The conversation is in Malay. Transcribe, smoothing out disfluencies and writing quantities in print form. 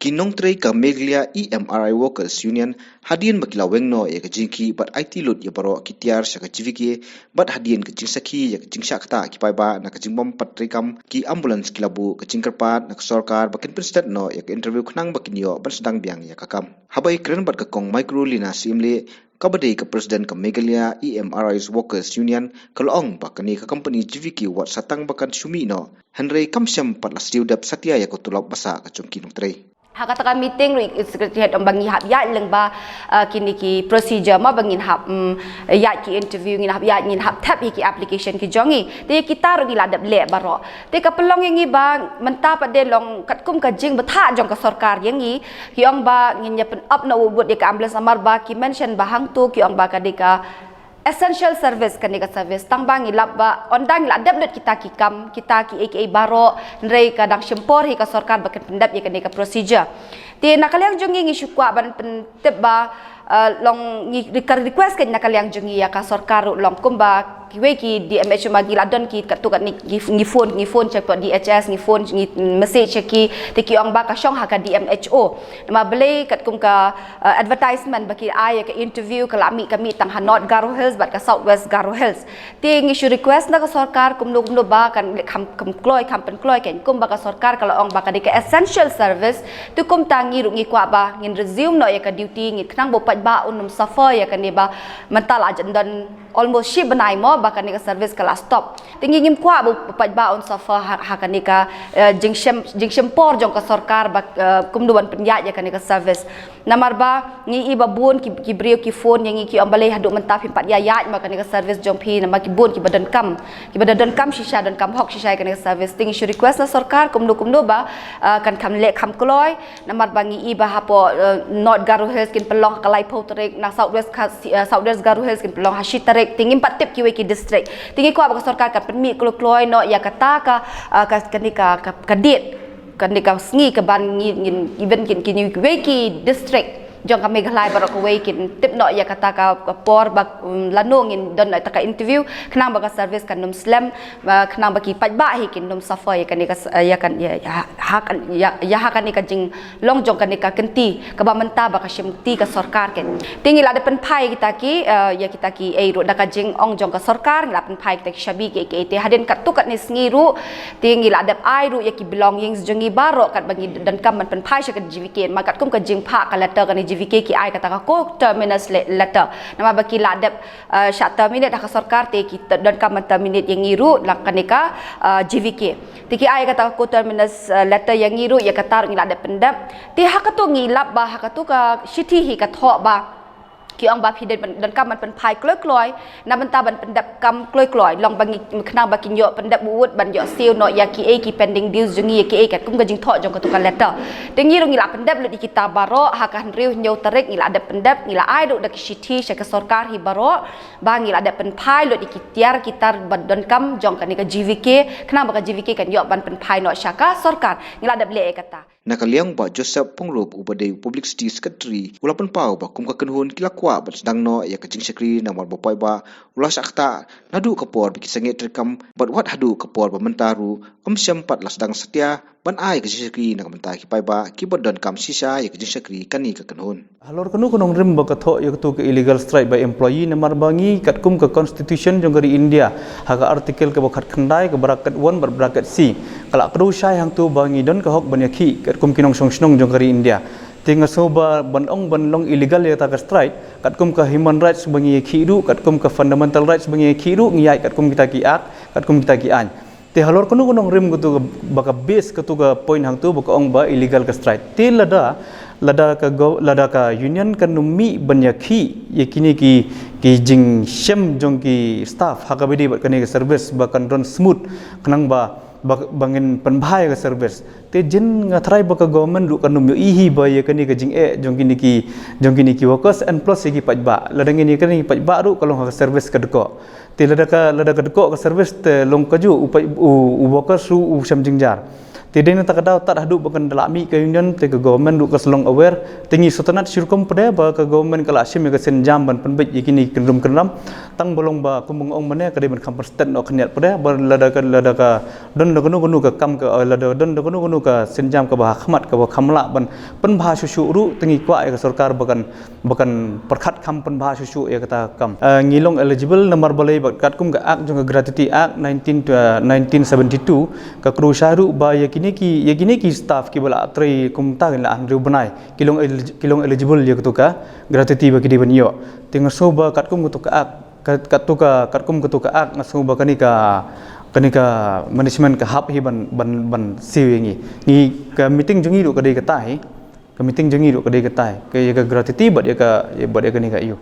Kinong Trey ka Meglia EMRI Workers Union hadian bakila wengno ya ka jinki bat IT lut ya baro kitiar sya ka jiviki bat hadian ka jingsaki ya ka jingsakta ki paiba na ka jingbom patrikam ki ambulance kilabu ka jingkarpat na ka sarkar bakin penstat no ya ka interview khnang bakin yo ban sedang biang ya ka kam habai kren bat ka kong micro lina simle kabadai ka Presiden ka Meglia EMRI Workers Union kalong bakani ka company jiviki wat satang bakan syumi no Henry kamsyam patlas diudap satya ya ko tulap basa ka chung Kinong Trey Hakatakan meeting secretariat bangi hab ya lengba kini ki procedure ma bangin hab ya ki interview ngin hab ya ngin hab tap ki application ki jongi te kita ro ladap le baro te ka pelong yang ba menta pade long kat kum ka jing betha jong ka sarkar yang ki ong ba ngin ya pen up no wud de ka ambulance amar ba ki mention ba hang tu ki ong ba ka de ka essential service kanika service tangbang ilap ba ondang ladap lut kita kikam kita ki aka baro nrei kadang syempor hi ka sarkar bakan pendap ya kanika procedure ti nakaliang jongi ngi syukwa ban pentep ba long request kan nakaliang jongi ya ka sarkar long kumba kiwe ki DMH magi ladon ki katu kat ni phone check pot DHS ni phone ni message ki ti ki ong ba ka syong ha ka DMHO nama belai kat kum ka advertisement baki ai ka interview ka lami kami tang North Garo Hills bat ka Southwest Garo Hills ti ngi request na ka sarkar kum no ba kan kam kloy kampen kloy ken kum ba ka sarkar kalau ong ba ka di ka essential service tu kum tangi ru ngi kwa ba ngin resume no ya ka duty ngi knang bo pat ba unum safa ya kan ni ba mental ajandan almost ship benai mo bahkan ni ka service kala stop tinggi ngim kwa bu pat ba on safa hakan ni ka jingsem por jong ka sarkar ba kumduan penjat ya kan ni ka service namar ba ngi iba bun ki brio ki phone yang ki ambale haduk mentaf pat ya ya ma kan ni ka service jong pi nama ki bun ki badan kam shisha dan kam hok shisha kan ni ka service tinggi request na sarkar kumdu ba kan kam le kam kloy namar ba ngi iba hapo North Garo Hills kin pelong kalai Pauterik na Southwest Garo Hills kin pelong Hashitarik tinggi 4 tip ki district tinggi ko ba sarkar kan permit kloy no ya kata ka kanika kadit kanika sngi ka ban ngin even kin ki district jong kami galai barok kin tip no ya kata ka por bak lanong in don ta ka interview knang ba ka service kan num slam knang ba ki pat ba hi kin num safa ya kan hakan ni ka jing long jong kan ni ka kenti ka ba menta ba ka shimti ka sarkar ken tingi la depan pai kita ki ro da ka jing ong jong ka sarkar la pen pai kita ki shabi ki te hadin kat tu kat ni sngi ru tingi la dep ai ru ya ki belongings jongi baro kat bangi dan kam man pen pai sha ka jivike makat kum ka jing pha ka letter ka ni JVK ki ai kata ko terminus letter nama baki ladap syak terminate dah sarkar te ki dan kam terminate yang ngiru lakanika JVK tiki ai kata ko terminus letter yang ngiru ya kata ngi ladap pendap ti hakatu ngilap ba hakatu ka shiti hi ka thok ba ki ong ba phiden dan kam man pen phai kloy na benta ban pendap kam kloy long bangi knang bakin yo pendap buut ban yo seal no ya ki pending deals jungi ki kat kum gajing thok jong katukan letter tengi ro ngila pendap le di kita baro hakan riu nyau tarik ngila ada pendap ngila ai do dak shiti sya ka sarkar hi baro ba ngila ada pen phai lo di kitiar kitar dan kam jong kan ka JVK knang ba ka JVK kan yo ban pen phai no sya ka sarkar ngila ada le kata nakaliang ba Joseph Pongrup ubadai Public City Secretary ulapan pau ba kum ka kenhun kilakwa ba sedang no ya kajing sekri namar bopai ba ulas akta nadu kapor biki sengit rekam bat wat hadu kapor ba mentaru syam pat las dang setia ban ai kajing sekri nak menta ki pai ba ki bodon kam sisa ya kajing sekri kani ka kenhun halor kanu kunong rim ba katho ya tu ke illegal strike by employee namar bangi kat kum ka constitution jong gari India haga artikel ke bakhat khandai ke bracket 1 ber bracket C kala kru syai hang tu bangi don ka hok banyaki kat kum kinong song jong gari India tinggal soba banong illegal ya tak strike kat kum ka human rights bangi khiru kat kum ka fundamental rights bangi khiru ngiyai kat kum kita ki ak kat kum kita ki an te halor kunu rim gutu baka base katu ka point hang tu baka ong ba illegal ka strike te lada ka union kan numi banyaki yakini ki jing shem jong ki staff hakabedi bat kani ka service bakan run smooth kanang ba bangin penbahai ke service te jin ngatrai baka government lu kanum yo ihi ba ye kani ka jing jong kini ki workers and plus gi pajba ladang ini kani pajba ru kalau ka service ka deko te lada ka deko ka service te long kaju u workers u sam jingjar Tidak nak kadau tak hadu bukan dalami ke union te ke government du ke selong aware tinggi sutanat syurkom pada ba ke government kala sim ke senjam ban penbit yakini kendam tang bolong ba kumung ong mane ke ban kamper stand ok niat pada bar lada ka don gunu ka kam ka la don gunu ka senjam ka bah khmat ka bah khamla ban pen bha susu ru tengi kwa ka sarkar bakan perkhat kham pen bha susu ya kata kam ngilong eligible nomor balai kat kum ka ak jong gratuity act 1972 ka kru syaru ba yakini ki staff ki bala tri kum ta la an ru banai kilong eligible ya ka gratuity ba ki di ban yo tinga so ba kat kum ka ak kat kum ka ak ngaso ba kanika management ka hap hi ban siwi ngi ka meeting jungi ru ka dei ka tai ka meeting jungi ru ka dei ka tai ka gratuity ba dia ka ni ka yu